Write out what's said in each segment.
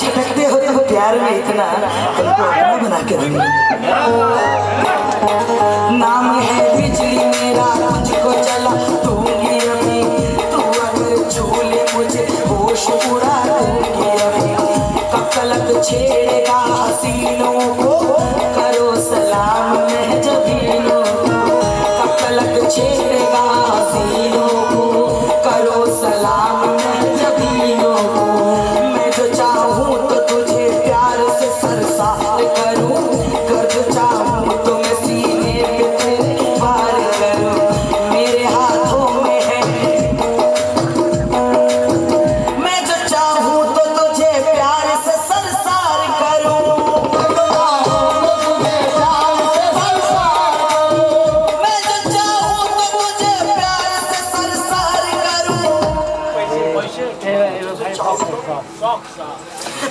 छटकते हो तो प्यार में इतना तुमको अपना बना के रखना। नाम है बिजली मेरा तुझको जला दूंगी अभी, तू अगर झूले मुझे होश उड़ा दूंगी अभी। कब तलक छेड़ेगा हसीनों को करो सलाम महजबीनों को, कब तलक छेड़ेगा हसीनों को करो सलाम महजबीनों को। मैं जो चाहूँ तो तुझे प्यार से सरसार करूँ, कर जो चाहूँ तो मैं सीने पे तेरे वार करूँ। मेरे हाथों में है, मैं जो चाहूँ तो तुझे प्यार से सरसार करूँ, मैं जो चाहूँ तो तुझे प्यार से सरसार करूँ।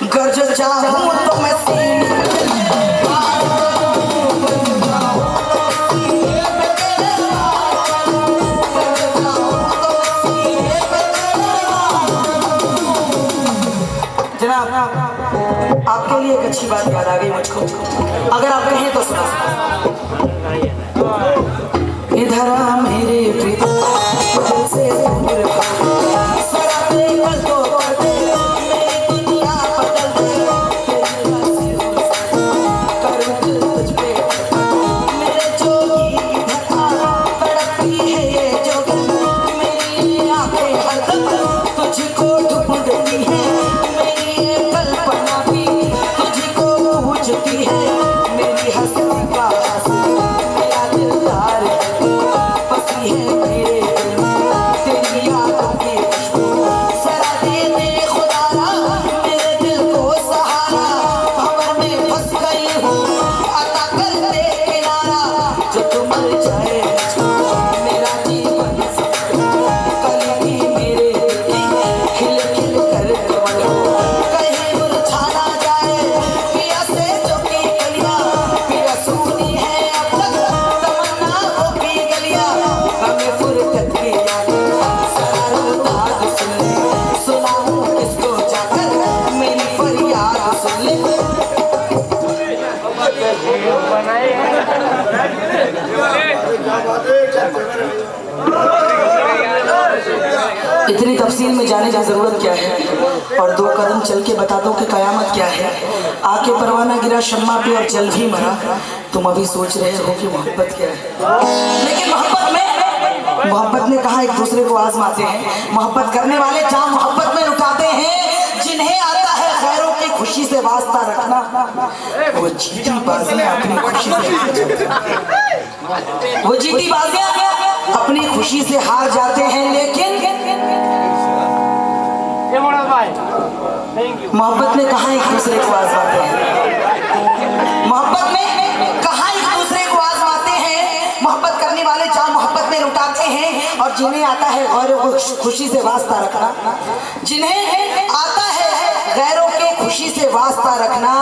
कर जो चाहूँ तो मैं सीने आपके लिए एक अच्छी बात याद आ गई मुझको, अगर आप कहें तो सुना। इधर आ मेरे प्रीतम से दूर सराबे कल तो कर दे, मेरी दुनिया बदल दे, कर तुझ पे मेरे जोगी धक्का तड़पती है ये जोगी, मेरी आंखें हरदम तुझको ढूंढती है, मेरी ये कल्पना भी तुझको पूछती है, मेरी हंसी का हंसी मेरा दिलदार बसी है मेरे दिल में, तेरी यादों की खुशबू जरा दे दे खुदारा मेरे दिल को सहारा, भंवर में फंस गई हूँ अता कर दे किनारा, जो तू मर जाए मेरा जीवन कली भी मेरे दिल की खिल खिल कर कमल कहीं मुरझा ना जाए, पिया से जो की कलियां पिया सुनी है अब तक तमन्ना हो की गलियां, हमें फुर्सत की यादें सारा ताज सुन ले, सुनाऊं किसको जाकर मेरी फरियाद सुन ले। इतनी तफसील में जाने की जरूरत क्या है, और दो कदम चल के बता दो कि कयामत क्या है। आके परवाना गिरा शम्मा पे और जल भी मरा, तुम अभी सोच रहे हो कि मोहब्बत क्या है। लेकिन मोहब्बत में कहा एक दूसरे को आजमाते हैं, मोहब्बत करने वाले जहाँ मोहब्बत में लुटाते हैं, जिन्हें आता है गैरों की खुशी से वास्ता रखना, वो जीती बाजियां अपनी खुशी से वो जीती बाजियां अपनी खुशी से हार जाते हैं। लेकिन मोहब्बत में कहाँ एक दूसरे को आजमाते हैं, मोहब्बत में कहाँ एक दूसरे को आजमाते हैं। मोहब्बत करने वाले जहाँ मोहब्बत में लुटाते हैं, और जिन्हें आता है गैरों को खुशी से वास्ता रखना, जिन्हें आता है गैरों की खुशी से वास्ता रखना,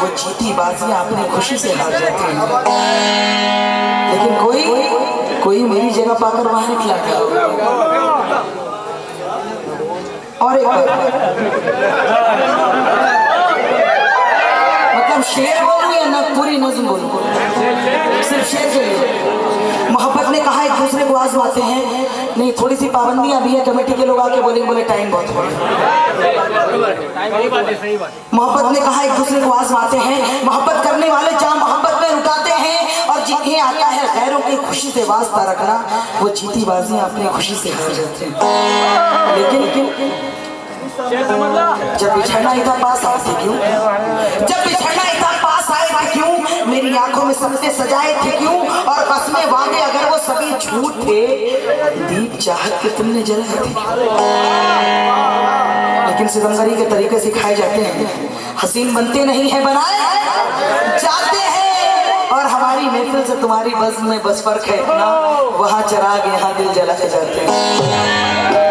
वो जीती बाजियां अपनी खुशी से हार जाते हैं। लेकिन कोई मेरी जगह पाकर वहां निकला था। और एक मतलब शेर बोलूं या न पूरी नज्म बोलूं, सिर्फ शेर के लिए। मोहब्बत ने कहा एक दूसरे को आजमाते हैं, नहीं थोड़ी सी पाबंदियां भी है, कमेटी के लोग आके बोले टाइम बहुत हो मोहब्बत ने कहा एक दूसरे को आजमाते हैं, मोहब्बत करने वाले जहाँ मोहब्बत में लुटाते हैं, और जिन्हें आता है गैरों की खुशी से वास्ता रखना, वो जीती बाजियां अपनी खुशी से हार जाते हैं। लेकिन जब बिछड़ना इतना पास आए थे क्यों, जब बिछड़ना इतना पास आए थे क्यों, मेरी आंखों में सपने सजाए थे क्यों, और कसमें वादे अगर वो सभी झूठ थे, दीप चाहत के तुमने जलाए थे क्यों। लेकिन सितमगरी के तरीके सिखाए जाते हैं, हसीन बनते नहीं है बनाए जाते हैं, और हमारी महफिल से तुम्हारी बस में बस फर्क है इतना, वहाँ चराग यहाँ दिल जलाए जाते हैं।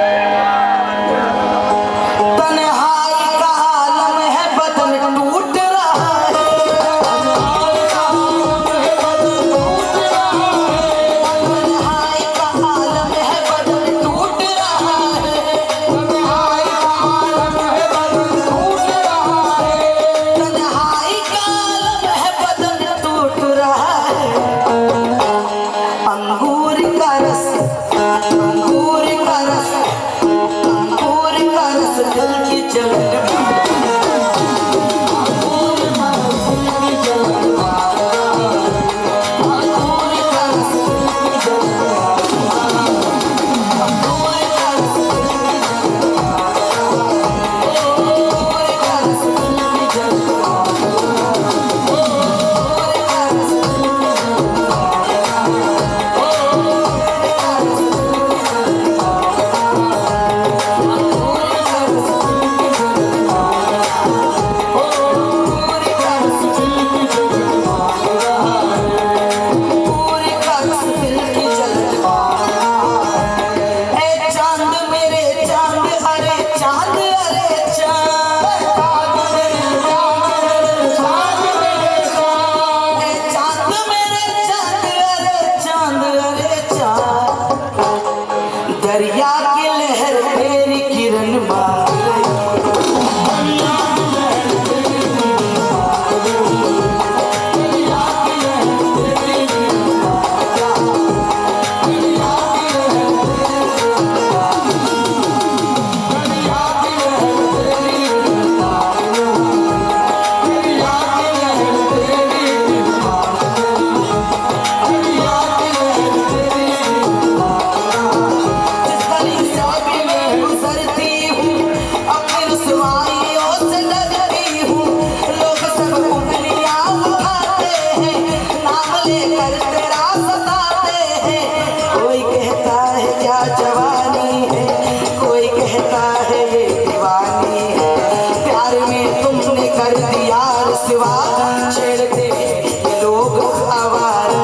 आवारा,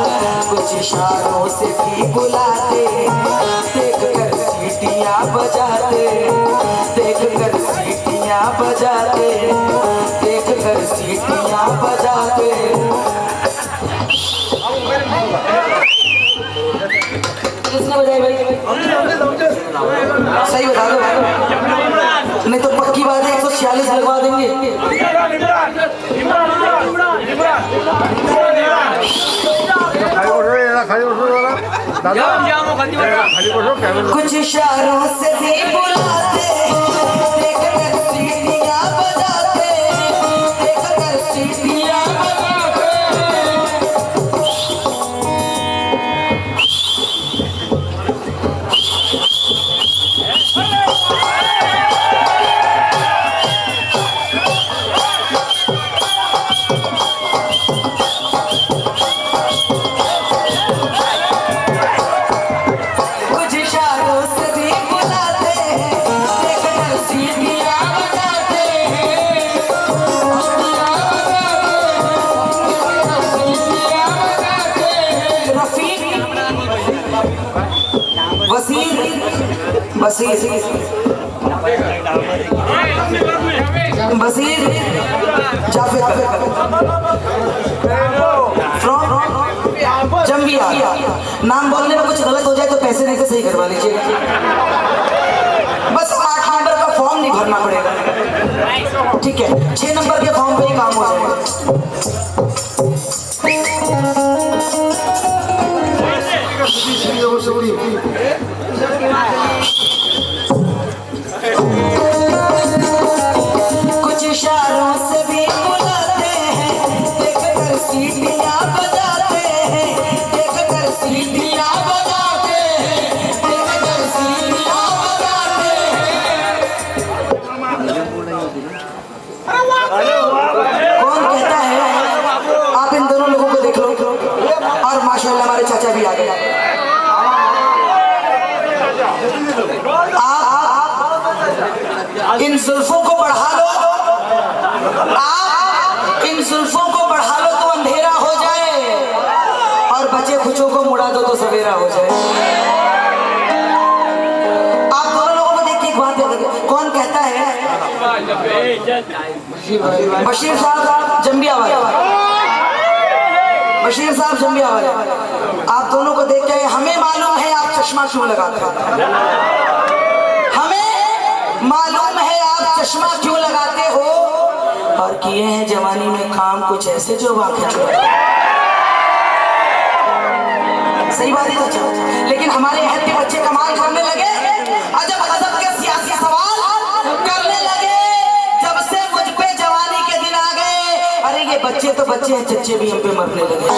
कुछ इशारों से भी बुलाते, देख कर सीटियाँ बजाते, देख कर सीटियाँ बजाते, देख कर सीटियाँ बजाते। किसने बजाई भाई? सही बता दो, नहीं तो पक्की बात है 146 लगवा देंगे। कुछ इशारों से भी बुलाते, देख कर सीटियाँ बजाते, देख कर सीटियाँ बजाते। बसीर जाफिर फ्रॉम जंबिया। नाम बोलने में कुछ गलत हो जाए तो पैसे नहीं से सही करवा लीजिएगा। बस 8 नंबर का फॉर्म नहीं भरना पड़ेगा, ठीक है? 6 नंबर के फॉर्म पे ही काम हो जाएगा। कुछ इशारों से भी बुलाते हैं, देख कर सीटियाँ बजाते हैं, देख कर सीटियाँ बजाते हैं, देख कर सीटियाँ बजाते हैं। कौन कहता है? आप इन दोनों लोगों को देख लो, और माशाल्लाह हमारे चाचा भी आ गए। इन जुल्फों को बढ़ा लो, आप इन जुल्फों को बढ़ा लो तो अंधेरा हो जाए, और बचे खुचों को मुड़ा दो तो सवेरा हो जाए। आप दोनों लोगों को देख के एक बात याद रखो, कौन कहता है? बशीर साहब जंबिया वाले, बशीर साहब जंबिया वाले। आप दोनों को देख के हमें मालूम है आप चश्मा क्यों लगाते हो, मालूम है आप चश्मा क्यों लगाते हो, और किए हैं जवानी में काम कुछ ऐसे जो वाकई सही बात है। अच्छा, लेकिन हमारे यहाँ के बच्चे कमाल करने लगे, अजब अजब के सियासी सवाल करने लगे, जब से मुझ पे जवानी के दिन आ गए। अरे ये बच्चे तो बच्चे हैं, चच्चे भी हम पे मरने लगे।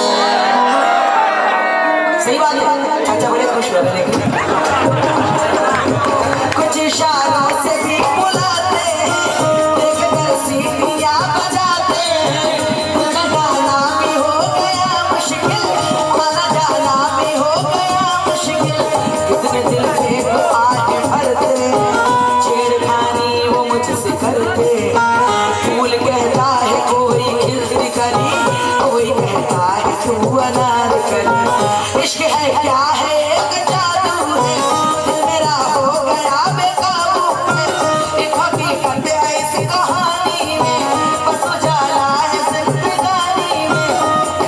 सही बात है, चाचा बड़े खुश हो रहे। कुछ इशारों से भी बुलाते हैं, देख कर सीटियाँ बजाते हैं, आना जाना भी हो गया मुश्किल, आना जाना भी हो गया मुश्किल। कितने दिल पे तो आगे भरते, छेड़खानी वो मुझसे करते। फूल कहता है कोई खिलती कली, कोई कहता है तू अनार कली। इश्क है क्या है एक जादू है, दिल मेरा हो गया बेकाबू है। एक हकीकत है इस कहानी में, बस उजाला है जिंदगानी में।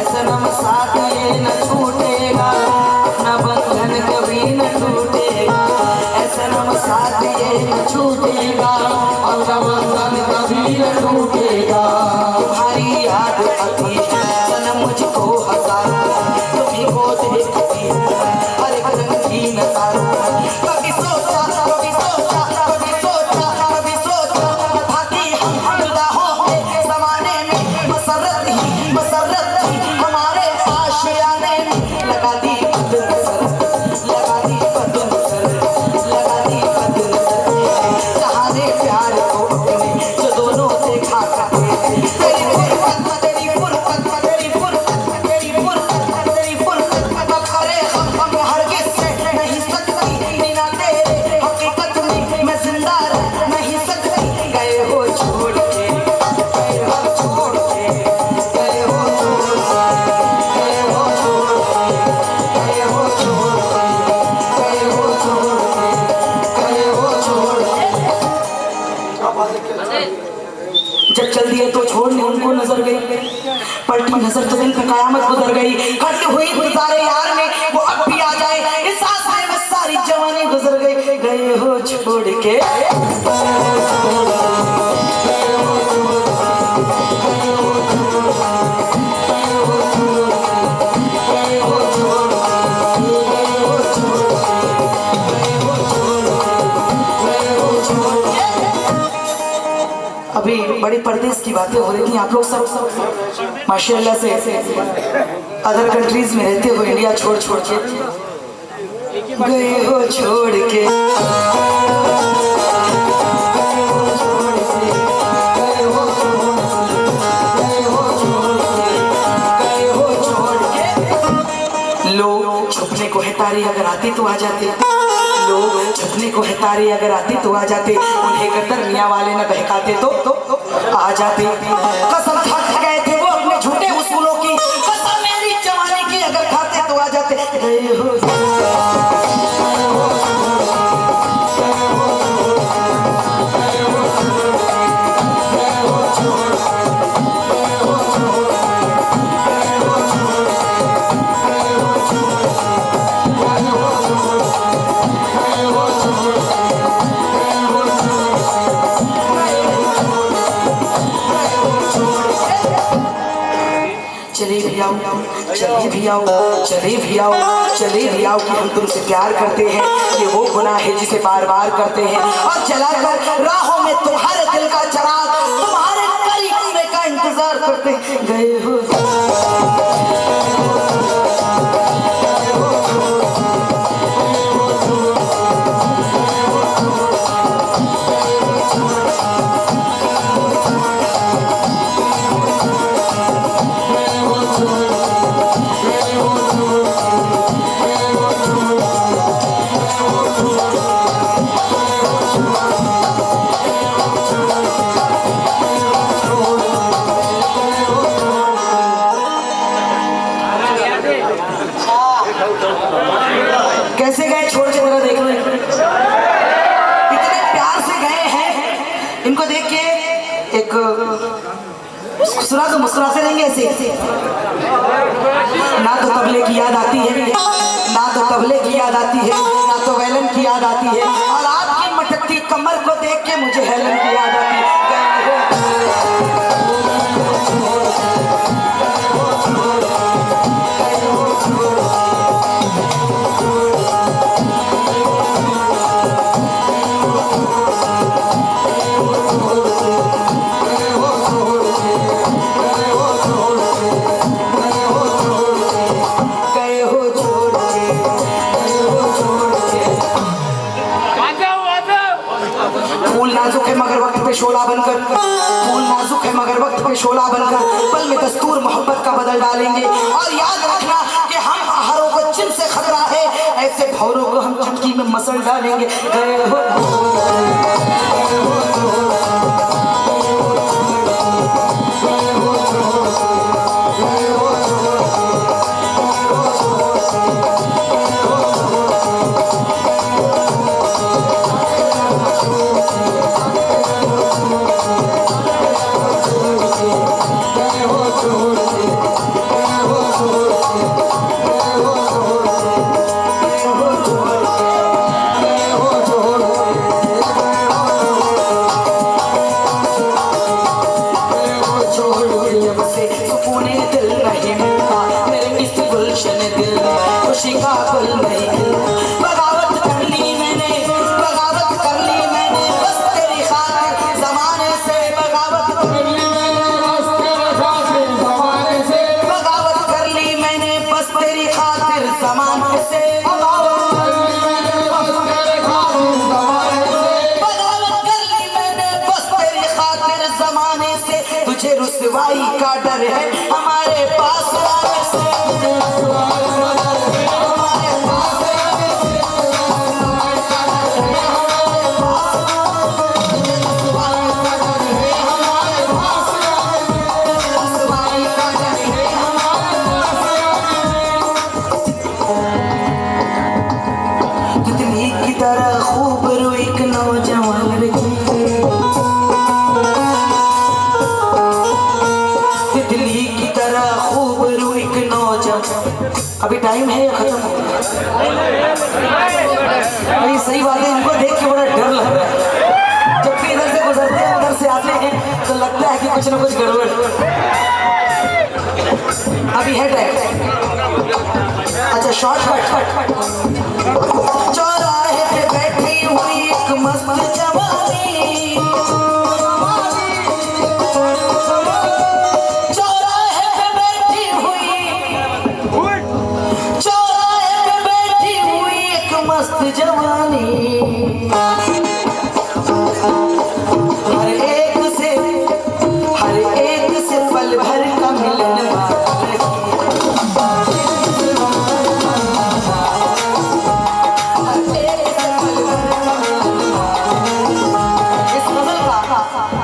ऐसा नम साथ ये न छूटेगा, अपना बंधन कभी न टूटेगा। ऐसा नम साथ ये न छूटेगा, अपना बंधन कभी न टूटेगा। तुम्हारी याद आती है सनम मुझको हजारों, तुम्हीं को देखती हर एक रंगीन तारों। कभी सोचा कभी सोचा कभी सोचा कभी सोचा न था कि हम जुदा होंगे ज़माने में। मसरत ही हमारे आशियाने में लगा दी बदनज़र, लगा दी बदनज़र, लगा दी बदनज़र। जहाँ ने प्यार को अपने जो दोनों देखा करते थे, नजर तो दिन पे कयामत गुजर गई, खड़ी हुई गुजारे यार में वो अब भी आ जाए, इस आसरे में सारी जवानी गुजर गई। गए हो छोड़ के अभी बड़ी परदेश की बातें हो रही थी। आप लोग सब माशाल्लाह से अदर कंट्रीज में रहते हो, इंडिया छोड़ छोड़ के गए हो छोड़ के। लोग छुपने को है तारी, अगर आती तो आ जाते, लोग छुपने को है तारी, अगर आती तो आ जाते, उन्हें गदर मियाँ वाले न बहकाते तो आ जाते। कसम खा गए थे वो अपने झूठे उसूलों की, कसम मेरी जवानी की, अगर खाते तो आ जाते। गए हो चले भी आओ, चले भी आओ, चले भी आओ, चले भी आओ कि हम तुमसे प्यार करते हैं, ये वो गुनाह है जिसे बार बार करते हैं, और जलाकर राहों में तुम्हारे दिल का चिराग, तुम्हारे करीब का इंतजार करते गए हो। कैसे गए छोड़ के, जरा देख लो, इतने प्यार से गए हैं, इनको देख के एक सुना तो मुस्कुराते रहेंगे ऐसे। ना तो तबले की याद आती है, ना तो तबले की याद आती है, ना तो वैलन की याद आती है, और आपकी मटकती कमर को देख के मुझे हेलन की याद आती है। नाजुक है मगर वक्त पे शोला बनकर, फूल नाजुक है मगर वक्त पे शोला बनकर, पल में दस्तूर मोहब्बत का बदल डालेंगे। और याद रखना कि हम आहरों को जिन से खतरा है, ऐसे भौरों को हम चुटकी में मसल डालेंगे। गए हो खुशी का गुल नहीं, बगावत कर ली मैंने, बगावत कर ली मैंने, बस तेरी खातिर ज़माने से, बगावत कर ली मैंने, बस तेरी खातिर ज़माने से, बगावत कर ली मैंने, बस तेरी खातिर ज़माने से, बगावत कर ली मैंने, बस तेरी खातिर ज़माने से, बगावत कर ली मैंने, बस तेरी खातिर ज़माने से। तुझे रुसवाई का डर है हमारे पास आने से, तुझे रुसवाई का डर है हमारे पास आने से, रुसवाई का डर है हमारे पास आने से, रुसवाई का डर है हमारे पास आने से, रुसवाई का डर है हमारे पास आने से। अभी टाइम है या खत्म हो गया? नहीं, सही बात है, हमको देख के बड़ा डर लग रहा है। जब भी इधर से गुजरते हैं उधर से आते हैं तो लगता है कि कुछ ना कुछ गड़बड़। अभी है टाइम। अच्छा, शॉर्टकट। चौराहे पे बैठी हुई एक मस्त जवानी, चौराहे पे बैठी हुई एक मस्त जवानी, हर एक से पल भर का मिलन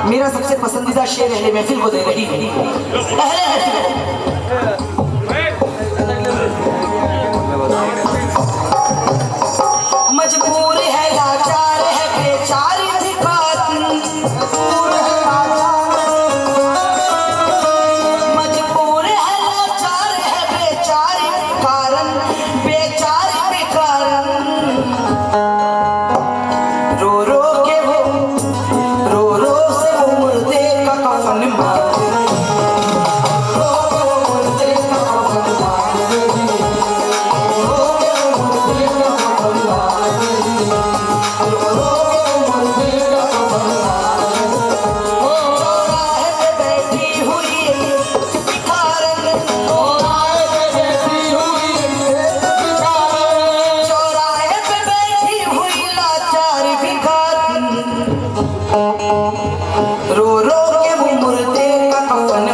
मेरा सबसे पसंदीदा शेर है, महफिल को दे रही है। मजबूर है, लाचार है, बेचारी थी खातिन, मजबूर है, लाचार है, बेचारी कारण, बेचारी बेकारन, रो रो से वो मुर्दे का कफन मांगे, रो रो के वो मुर्दे का कफन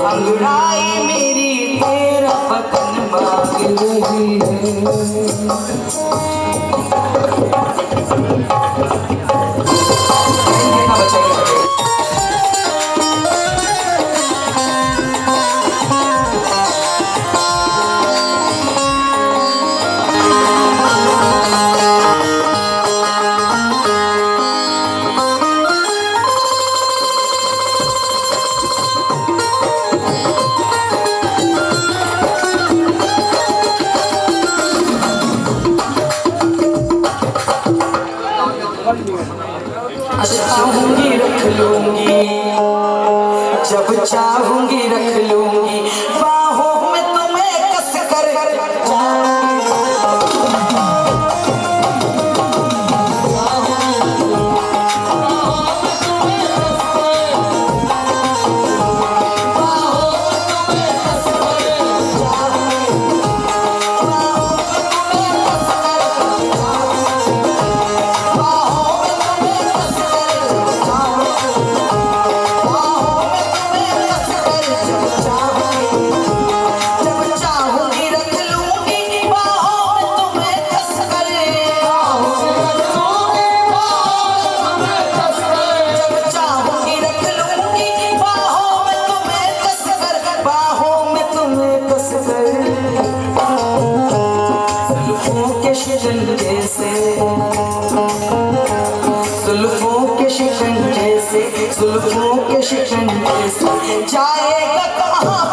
अंगड़ाई मेरी तेरा पतन मांग रही है। चाहूंगी रख लूंगी, जब चाहूंगी रख लूंगी, बाहों में तुम्हें कस कर जुल्फों के शिकंजे से जाएगा कहाँ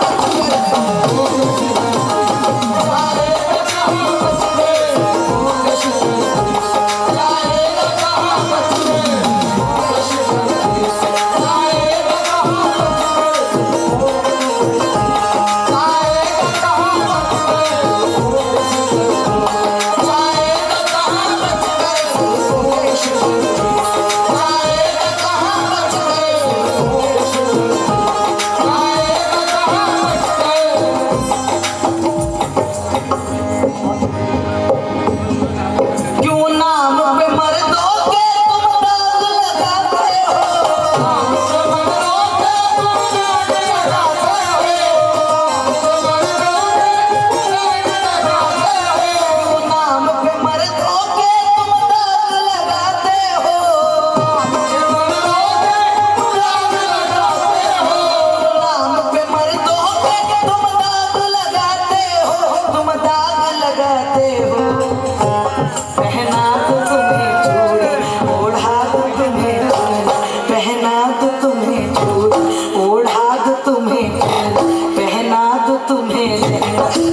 तुम्हें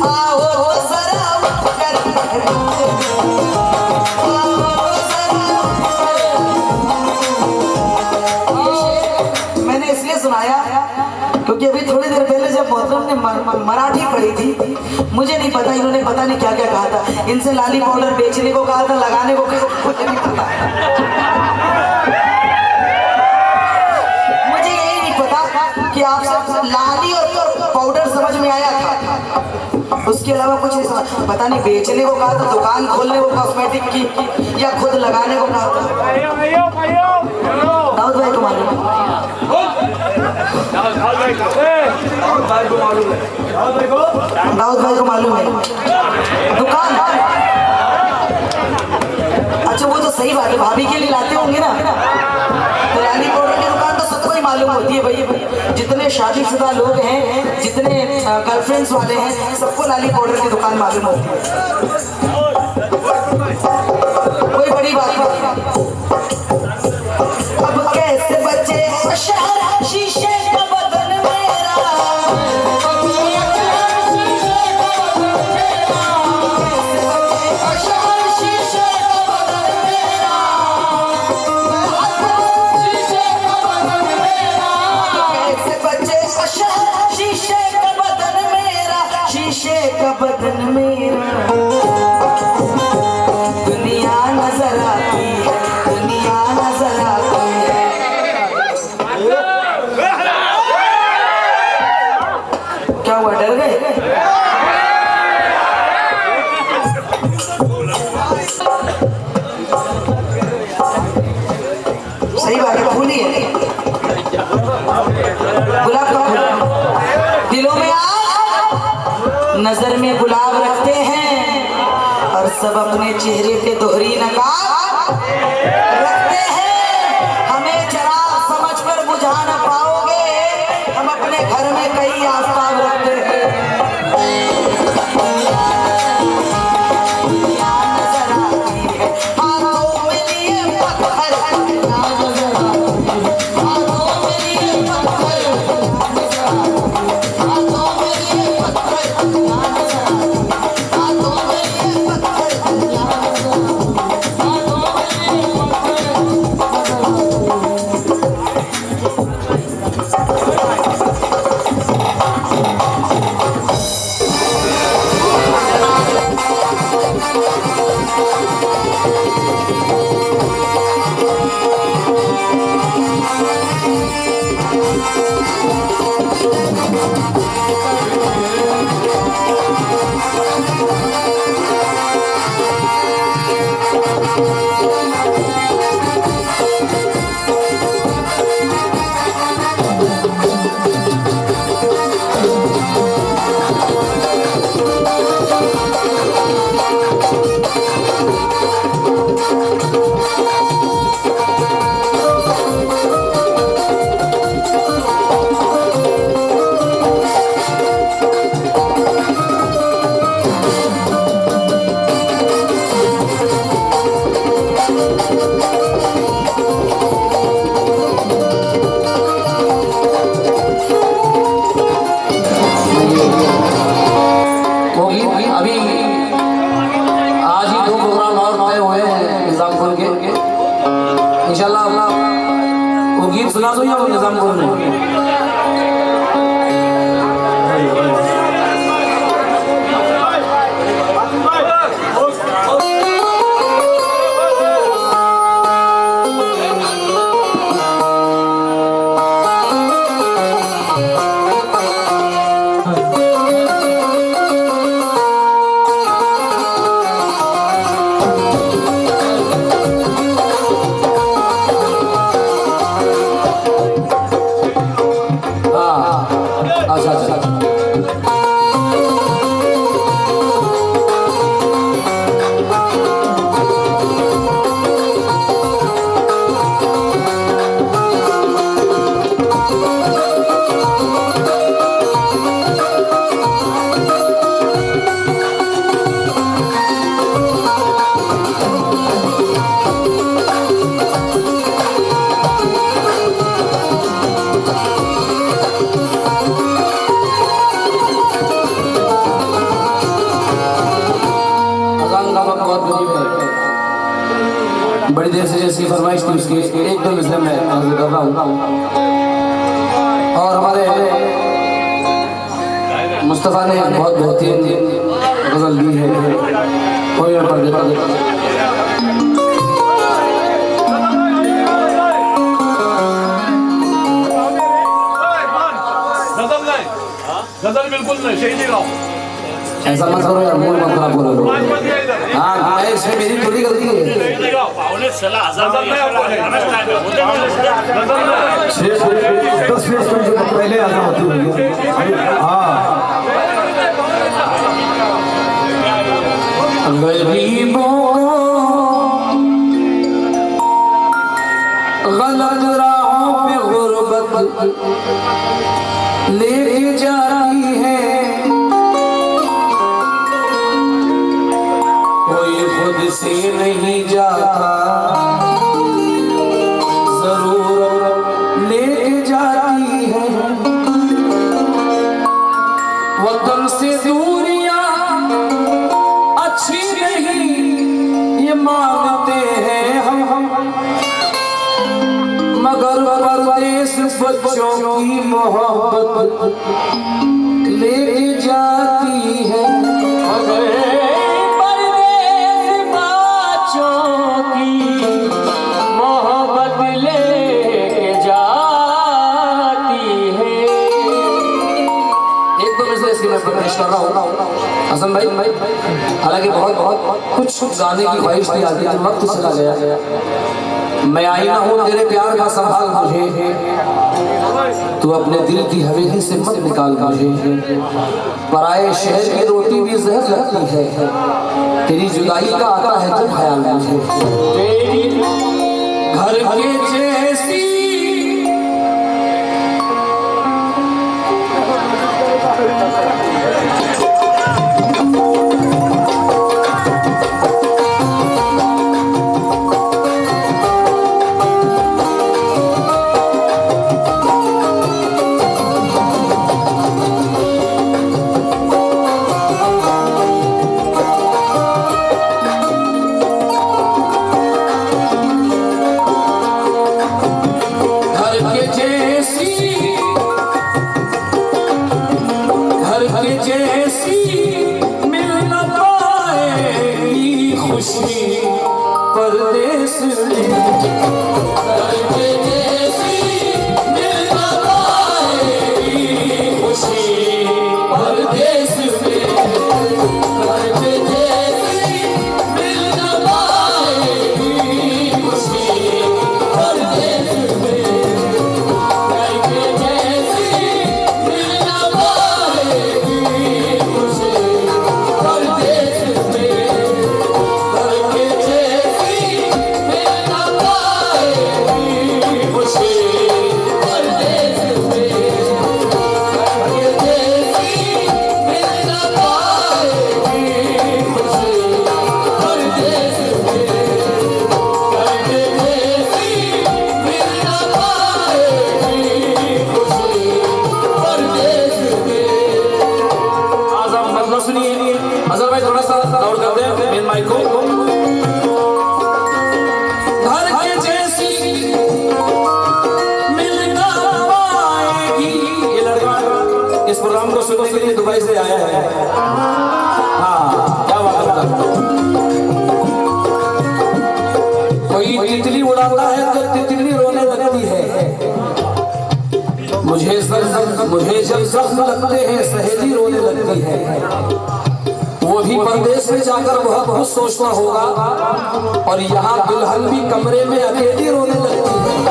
आओ जरा कर मैंने इसलिए सुनाया क्योंकि अभी थोड़ी देर पहले जब मोहतरम ने मराठी पढ़ी थी, मुझे नहीं पता इन्होंने पता नहीं क्या क्या कहा था। इनसे लाली पाउडर बेचने को कहा था, लगाने को कहा, मुझे नहीं पता। मुझे यही नहीं पता कि आपसे लाली और पाउडर समझ में आया था, उसके अलावा कुछ नहीं। पता नहीं बेचने को कहा था, दुकान खोलने को कॉस्मेटिक की, या खुद लगाने को कहा था। दाऊद भाई को मालूम है, दाऊद भाई को मालूम है दुकान। अच्छा वो तो सही बात है, भाभी के लिए लाते होंगे ना, तो लाली पाउडर की दुकान तो सबको ही मालूम होती है भाई। जितने शादीशुदा लोग हैं, जितने गर्लफ्रेंड्स वाले हैं, सबको लाली पाउडर की दुकान मालूम होती है, कोई बड़ी बात नहीं। अब कैसे बचे शहर शीशे का बदन मेरा, शहर शीशे का बदन मेरा, कैसे बचे शहर शीशे का बदन मेरा, शीशे का बदन मेरा। दुनिया नजर आती है, दुनिया नजर आती है। क्या हुआ, डर गए? सही बात है, फूल ही है, गुलाब का फूल। दिलों में आग, नजर में गुलाब रखते हैं, और सब अपने चेहरे पे दोहरी नकाब रखते हैं। हमें जरा समझ कर बुझा न पाओगे, हम अपने घर में कई आफताब रखते हैं। हाथों में लिए पत्थर, हाथों में लिए पत्थर, हाथों में लिए पत्थर, हाथों में लिए सुना दो या निजाम बोल रहे जैसी फरमाइश थी उसकी एकदम इसलिए मैं अर्ज कर रहा हूँ। और हमारे मुस्तफ़ा ने बहुत बेहतरीन गजल दी है, कोई और पढ़ देता। गजल बिल्कुल नहीं, शहीदी गाओ। ऐसा मत करो यार, मूड मत खराब करो। हाँ इसमें मेरी थोड़ी गलती है। पहले आना होती है। हाँ गरीबों गलत राहों पे गुर्बत ले जाती है, कोई खुद से नहीं जाता जरूर ले जाती है। वतन से दूरियां अच्छी नहीं ये मानते हैं हम, मगर परदेश बच्चों की मोहब्बत ले जाती है। मगर परदेश बच्चों की मोहब्बत ले जाती है। एक दो मिसरे इसकी मैं पेश कर रहा हूँ हसन भाई। हालांकि बहुत कुछ गाने की ख्वाहिश थी, आती है वक्त चला गया। मैं आईना हूँ तेरे प्यार का संभाल मुझे, तू अपने दिल की हवेली से मत निकाल मुझे। पराए शहर की रोटी भी जहर लगती है, तेरी जुदाई का आता है तो ख्याल मुझे। घर के जैसी परदेश इस प्रोग्राम को सुनने के लिए दुबई से आया है। हाँ क्या बात करता है। कोई तितली उड़ाता है तो तितली रोने लगती है, मुझे जब जख्म लगते हैं सहेली रोने लगती है। वो भी परदेश में जाकर बहुत सोचता होगा, और यहाँ दुल्हन भी कमरे में अकेली रोने लगती है।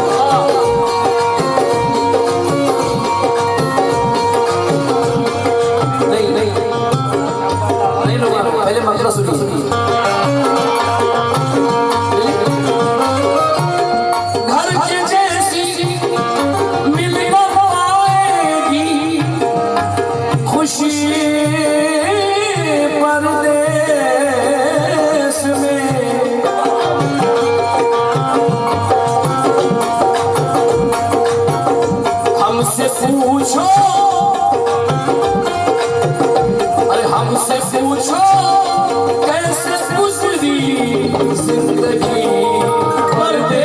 पहले मंत्र सुनिए। घर के जैसी मिल पाएगी खुशी परदेश में, हमसे पूछो, अरे हमसे पूछो कैसे गुजरी जिंदगी परदेश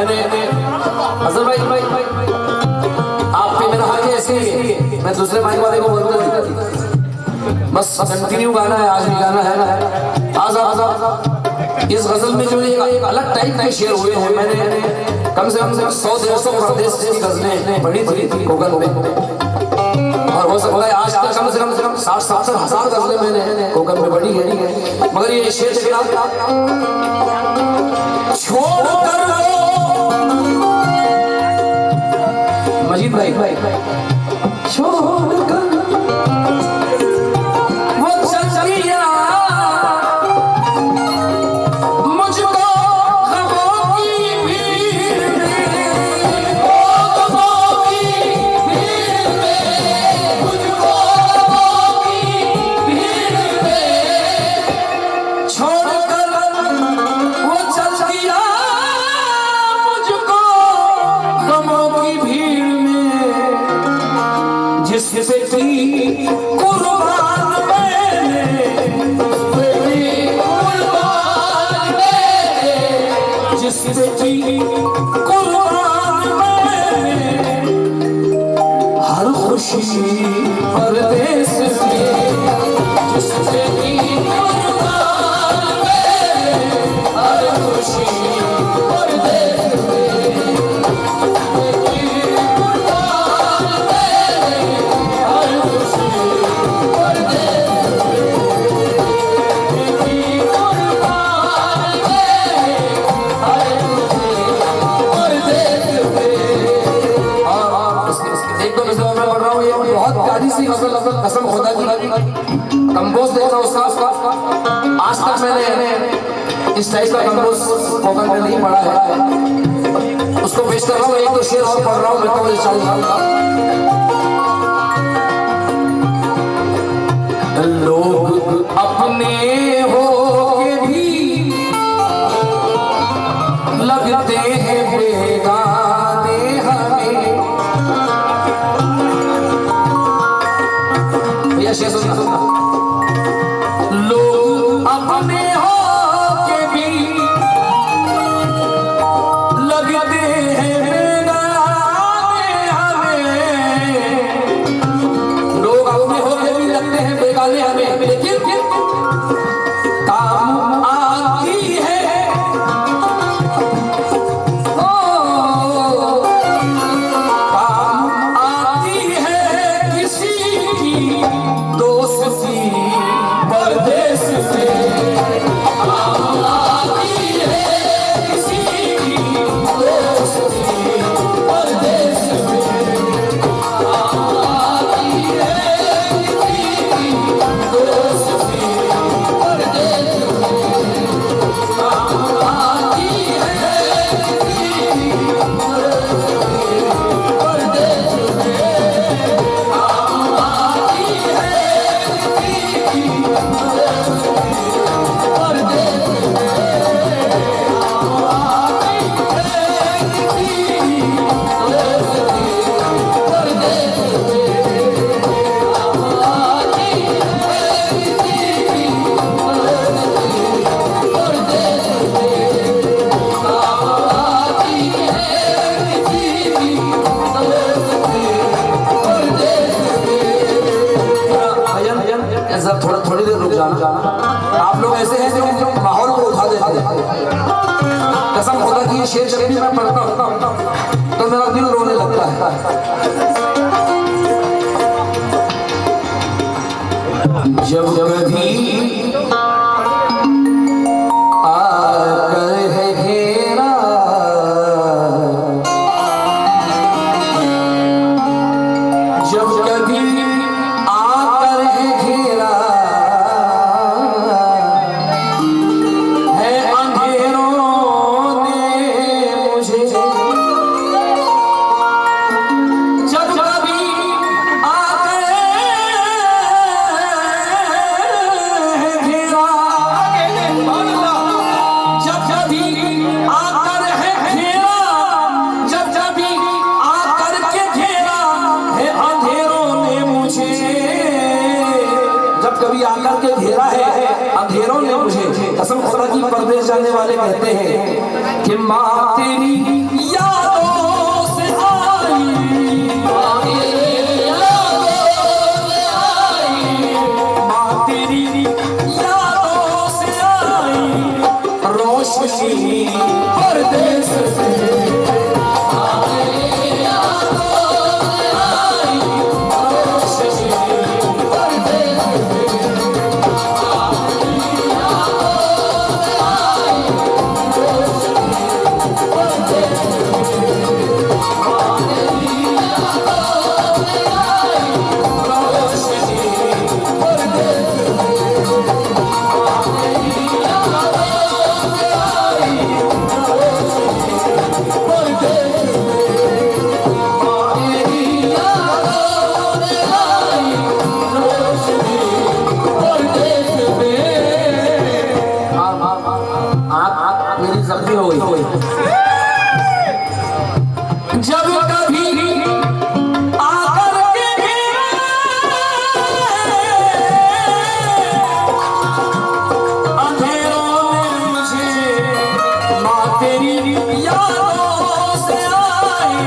मैंने अजहर भाई आप पे मेरा हाथ ऐसे ही है, मैं दूसरे माइक वाले को बोलता हूँ बस कंटिन्यू गाना है, आज भी गाना है ना। आज इस गजल में जो एक अलग टाइप के शेर हुए हैं, मैंने कम से कम 100-150 प्रदेश की गजलें पढ़ी थी गूगल में, और हो सकता है आज तक कम से कम 60-70 हजार गजलें मैंने गूगल में पढ़ी है, मगर ये शेर छोड़ कर मजीद भाई छोड़ कर वो चलिया मुझको ख्वाबों की भीड़ में, ख्वाबों की भीड़ में, मुझको ख्वाबों की भीड़ में छोड़ कर वो चलिया मुझको ख्वाबों की भीड़ में, जिससे की कुर्बान मैंने, जिससे की कुर्बान मैंने हर खुशी परदेस में, जिससे की कुर्बान मैंने हर खुशी परदेस में, कसम खुदा की कंपोज देखना उसका आज तक मैंने इस टाइप का कंपोज कोकन में नहीं पढ़ा है, उसको पेश कर रहा हूँ। एक तो शेर और पढ़ रहा हूँ मैं तो इंशाअल्लाह। लोग अपने हो के भी लगते हैं बेगाने हमें, लोग अपने हो के भी लगते हैं बेगाने हमें, लोग अपने हो के भी लगते हैं बेगाने हमें, लेकिन काम आती है काम आती है किसी की दोस्ती परदेस में, काम आती है किसी की दोस्ती परदेस में, काम आती है किसी की दोस्ती परदेस में, काम आती है किसी की दोस्ती परदेस में, काम आती थोड़ी देर रुक जाना, आप लोग ऐसे हैं जो माहौल को उठा देते हैं। कसम खुदा की शेर जब भी मैं पढ़ता हूँ तो मेरा दिल रोने लगता है। जब कभी आकर है घेरा, जब कभी आकर है घेरा है अंधेरों ने मुझे, जब कभी आकर है घेरा, जब कभी आकर है घेरा, जब कभी आकर के घेरा है अंधेरों ने मुझे, जब कभी आकर के घेरा है अंधेरों ने मुझे। कसम खुदा की परदेश जाने वाले कहते हैं कि माँ तेरी यादों से आई, माँ तेरी यादों से आई, माँ तेरी यादों से आई, रोशनी परदेस से। मेरी जल्दी हो गई। जब कभी आकर के अंधेरों में मुझे माँ तेरी यादों से आई,